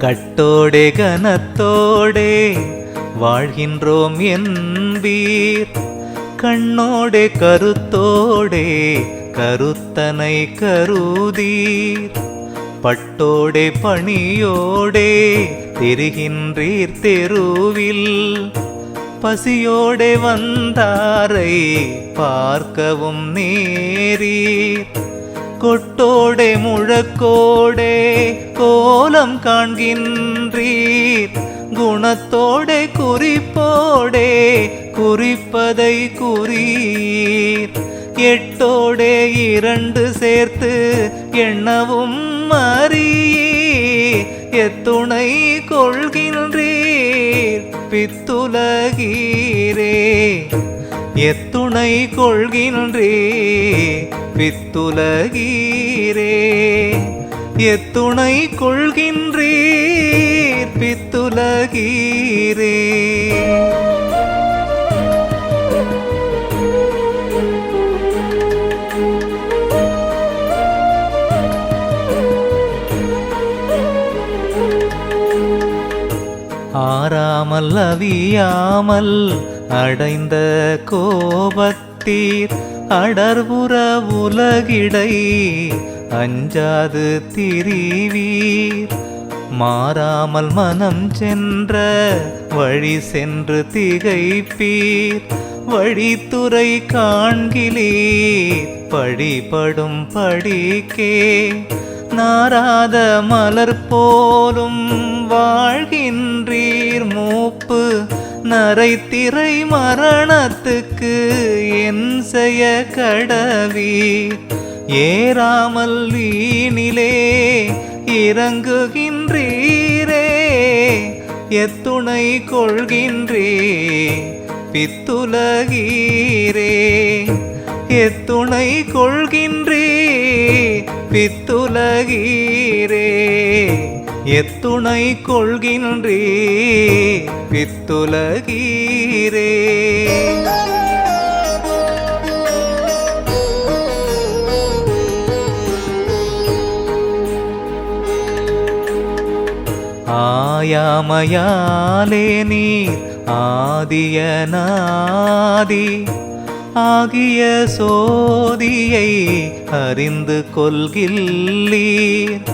கட்டோடே கனத்தோடே வாழ்கின்றோம் என்பீர். கண்ணோடே கருத்தோடே கருத்தனை கருதீர். பட்டோடே பணியோடே தெரிகின்றீர் தெருவில். பசியோடே வந்தாரை பார்க்கவும் நேரீர். கொட்டோடே முழக்கோடே கோலம் காண்கின்றீர். குணத்தோடே குறிப்போடே குறிப்பதை குறியீர். எட்டோடே இரண்டு சேர்த்து எண்ணவும் அறியீர். எத்துணை கொள்கின்றீர் பித்துலகீரே. எத்துணை கொள்கின்றீர் பித்துலகீரே. எத்துணை கொள்கின்றீர் பித்துலகீரே. ஆறாமல் அவியாமல் அடைந்த கோபத்தீர். அடர்புற உலகிடை அஞ்சாது திரிவீர். மாறாமல் மனம் சென்ற வழி சென்று திகைப்பீர். வழித்துறை காண்கிலீர் படிபடும் படிக்கே. நாராத மலர் போலும் வாழ்கின்றீர் மூப்பு. நரைத்திரை மரணத்துக்கு என் செய்ய கடவீர். ஏறாமல் வீணிலே இறங்குகின்றீரே. எத்துணை கொள்கின்றீர் பித்துலகீரே. எத்துணை கொள்கின்றீர் பித்துலகீரே. எத்துணை கொள்கின்றீர் பித்துலகீரே. ஆயாமையாலே நீர் ஆதியனாதி ஆகிய சோதியை அறிந்து கொள்கில்லீர்.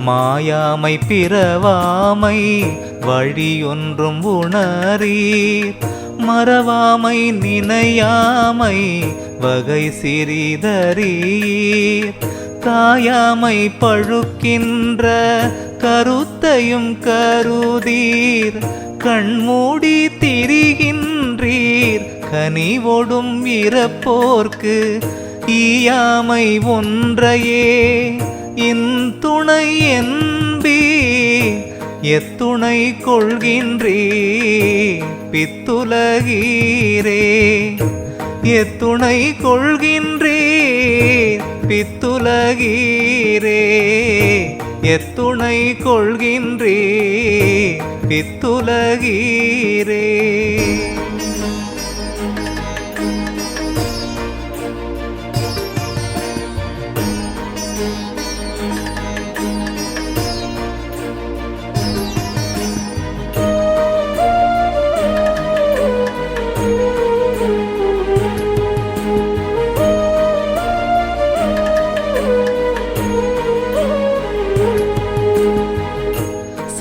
மாயாமை பிறவாமை வழியொன்றும் உணரீர். மறவாமை நினையாமை வகை சிறிதறீர். காயாமை பழுக்கின்ற கருத்தையும் கருதீர். கண்மூடி திரிகின்றீர் கனிவொடும் இறப்போர்க்கு. ஈயாமை ஒன்றையே இன்துணை என்பீர். எத்துணை கொள்கின்றீர் பித்துலகீரே. எத்துணை கொள்கின்றீர் பித்துலகீரே. எத்துணை கொள்கின்றீர் பித்துலகீரே.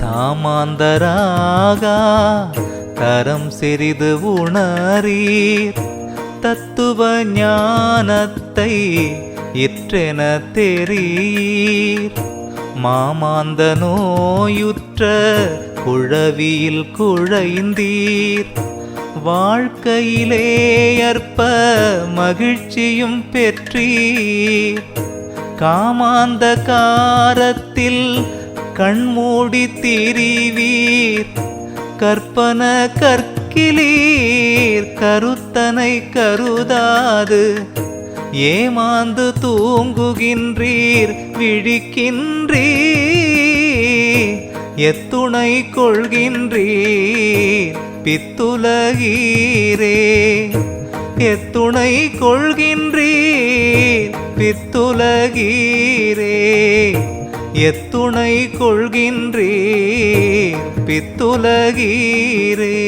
சாமாந்தராகா தரம் சிறிது உணரீர். தத்துவ ஞானத்தை இற்றென தெரியீர். மாமாந்த நோயுற்ற குழவியில் குழைந்தீர். வாழ்க்கையிலே அற்ப மகிழ்ச்சியும் பெற்றீர். காமாந்த காரத்தில் கண்மூடி திரிவீர். கற்பன கற்கிலீர் கருத்தனை கருதாது. ஏமாந்து தூங்குகின்றீர் விழிக்கின்றீர். எத்துணை கொள்கின்றீர் பித்துலகீரே. எத்துணை கொள்கின்றீர் பித்துலகீரே. எத்துணை கொள்கின்றீர் பித்துலகீரே.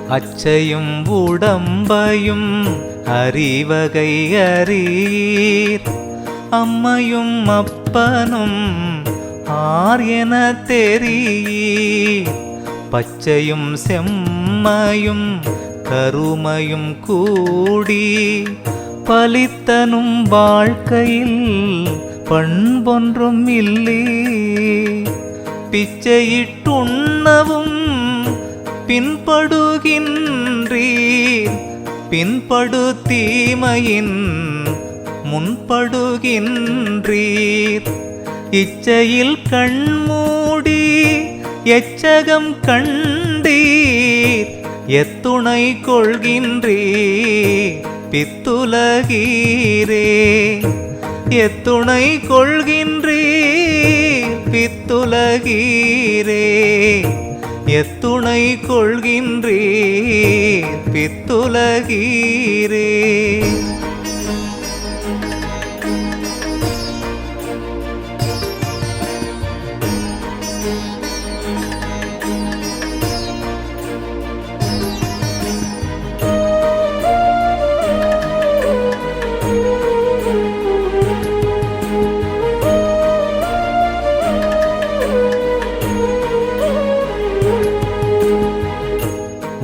அச்சையும் உடம்பையும் அறிவகை அறியீர். அம்மையும் அப்பனும் ஆர் என தெரியீர். பச்சையும் செம்மையும் கருமையும் கூடி பலித்தனும் வாழ்க்கையில் பண்பொன்றும் இல்லே. பிச்சையிட்டுண்ணவும் பின்படுகின்றீர். பின்படு தீமையின் முன்படுகின்றீர். இச்சையில் கண்மூடி எச்சகம் கண்டீர். எத்துணை கொள்கின்றீர் பித்துலகீரே. எத்துணை கொள்கின்றீர் பித்துலகீரே. எத்துணை கொள்கின்றீர் பித்துலகீரே.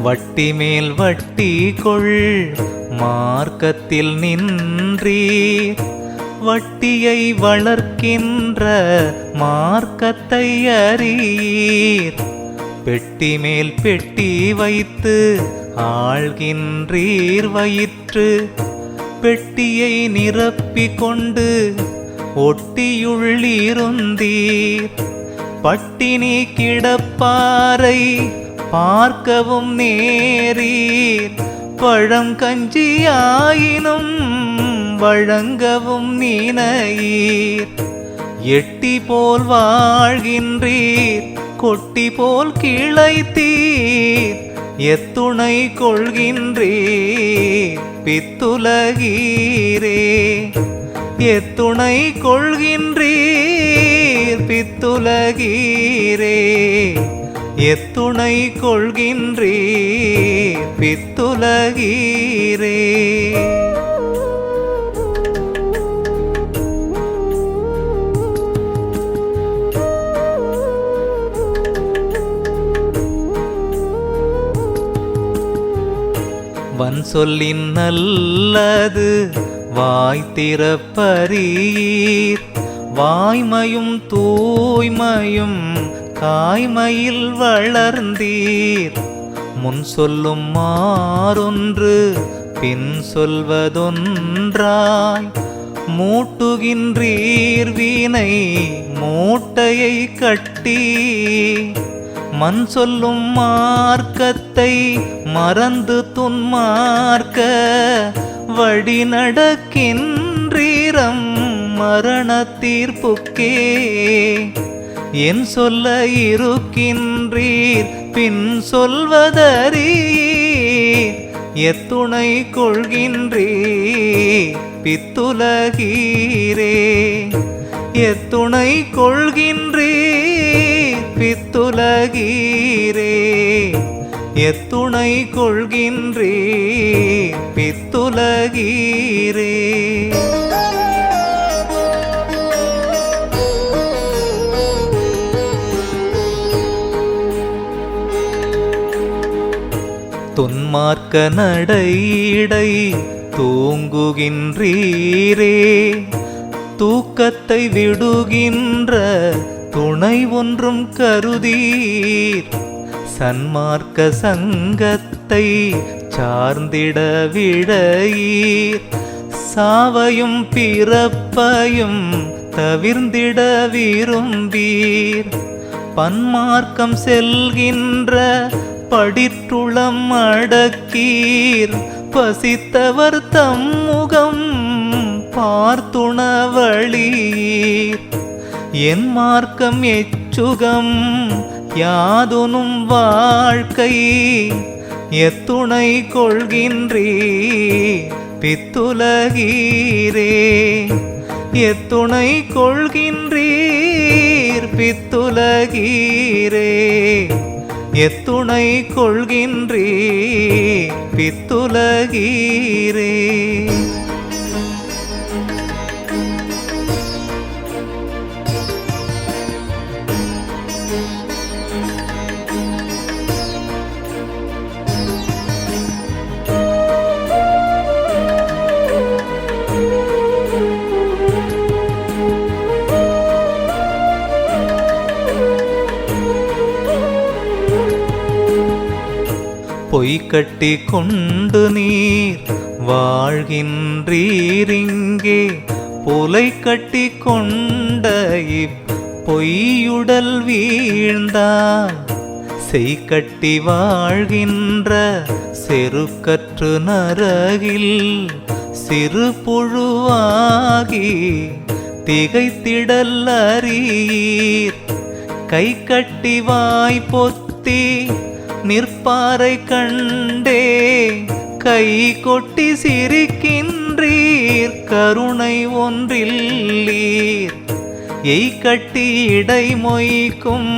வட்டி மேல் வட்டி கொள் மார்க்கத்தில் நின்றீர். வட்டியை வளர்க்கின்ற மார்க்கத்தை அறியீர். பெட்டி மேல் பெட்டி வைத்து ஆள்கின்றீர் வயிற்று. பெட்டியை நிரப்பிக் கொண்டு ஒட்டியுள்ளிருந்தீர். பட்டினி கிடப்பாரை பார்க்கவும் நேரீர். பழம் கஞ்சியாயினும் வழங்கவும் நினையீர். எட்டி போல் வாழ்கின்றீர். கொட்டி போல் கிளைத்தீர். எத்துணை கொள்கின்றீர் பித்துலகீரே. எத்துணை கொள்கின்றீர் பித்துலகீரே. எத்துணை கொள்கின்றீர் பித்துலகீரே. வன் சொல்லின் நல்லது வாய் திறப்பரீர். வாய்மையும் தூய்மையும் காய்மையில் வளர்ந்தீர். முன் சொல்லும் மாறொன்று பின் சொல்வதொன்றாய் மூட்டுகின்றீர் வீணை மூட்டையை கட்டி. மண் சொல்லும் மார்க்கத்தை மறந்து துன்மார்க்க வழி நடக்கின்றீரம் மரண தீர்ப்புக்கே. என் சொல்ல இருக்கின்றீர் பின் சொல்வதறீர். எத்துணை கொள்கின்றீர் பித்துலகீரே. எத்துணை கொள்கின்றீர் பித்துலகீரே. எத்துணை கொள்கின்றீர் பித்துலகீரே. துன்மார்க்க நடையிடை தூங்குகின்றீரே. தூக்கத்தை விடுகின்ற துணை ஒன்றும் கருதீர். சன்மார்க்க சங்கத்தை சார்ந்திட விடையீர். சாவையும் பிறப்பையும் தவிர்ந்திட விரும்பீர். பன்மார்க்கம் செல்கின்ற படிற்றுளம் அடக்கீர். பசித்தவர் தம் முகம் பார்த்துணவளீர். என் மார்க்கம் எச்சுகம் யாதுனும் வாழ்க்கை எத்துணை கொள்கின்றீர் பித்துலகீரே. எத்துணை கொள்கின்றீர் பித்துலகீரே. எத்துணை கொள்கின்றீர் பித்துலகீரே. பொய் கட்டி கொண்டு நீர் வாழ்கின்றீரிங்கே. புலை கட்டி கொண்ட பொய்யுடல் வீழ்ந்தால் செய்கட்டி வாழ்கின்ற செருக்கற்று நரகில் சிறு புழுவாகி திகைத்திடல் அறியீர். கை கட்டி வாய் பொத்தி நிற்பாரை கண்டே கை கொட்டி சிரிக்கின்றீர் கருணை ஒன்றில்லீர். எய் கட்டி இடை மொய்க்கும்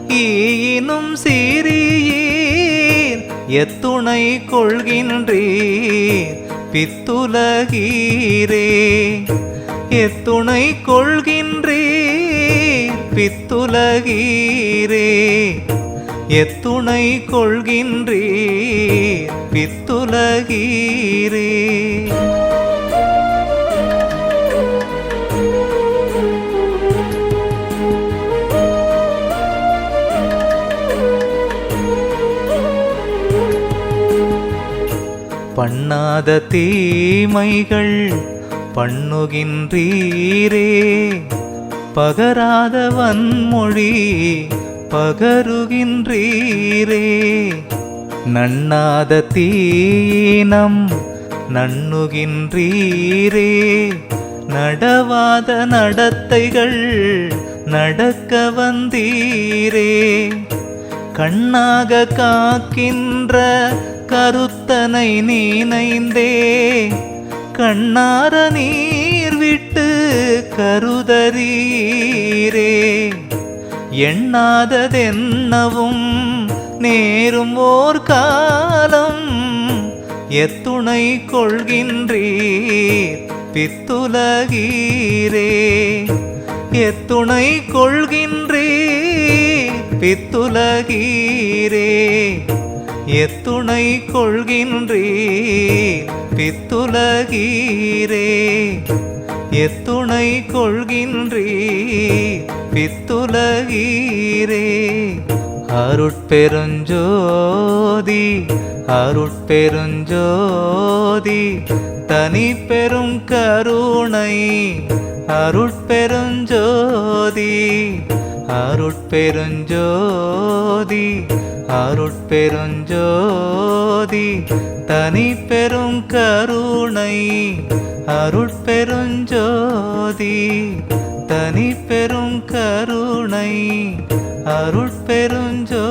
ஈயினும் சிறியீர். எத்துணை கொள்கின்றீர் பித்துலகீரே. எத்துணை கொள்கின்றீர் பித்துலகீரே. எத்துணை கொள்கின்றீர் பித்துலகீரே. பண்ணாத தீமைகள் பண்ணுகின்றீரே. பகராத வன்மொழி பகருகின்றீரே. நண்ணாத தீனம் நண்ணுகின்றீரே. நடவாத நடத்தைகள் நடக்க வந்தீரே. கண்ணாக காக்கின்ற கருத்தனை நீனைந்தே கண்ணார நீர் விட்டு கருதரீரே. எண்ணாததென்னவும் நேரும் ஓர் காலம் எத்துணை கொள்கின்றீர் பித்துலகீரே. எத்துணை கொள்கின்றீர் பித்துலகீரே. எத்துணை கொள்கின்றீர் பித்துலகீரே. எத்துணை கொள்கின்றீர் பித்துலகீரே. அருட்பெருஞ்சோதி அருட்பெருஞ்சோதி தனி பெரும் கருணை அருட்பெருஞ்சோதி அருட்பெருஞ்சோதி அருட்பெருஞ்சோதி தனி பெரும் கருணை அருட்பெருஞ்சோதி தனி பெரும் கருணை அருட்பெருஞ்சோதி.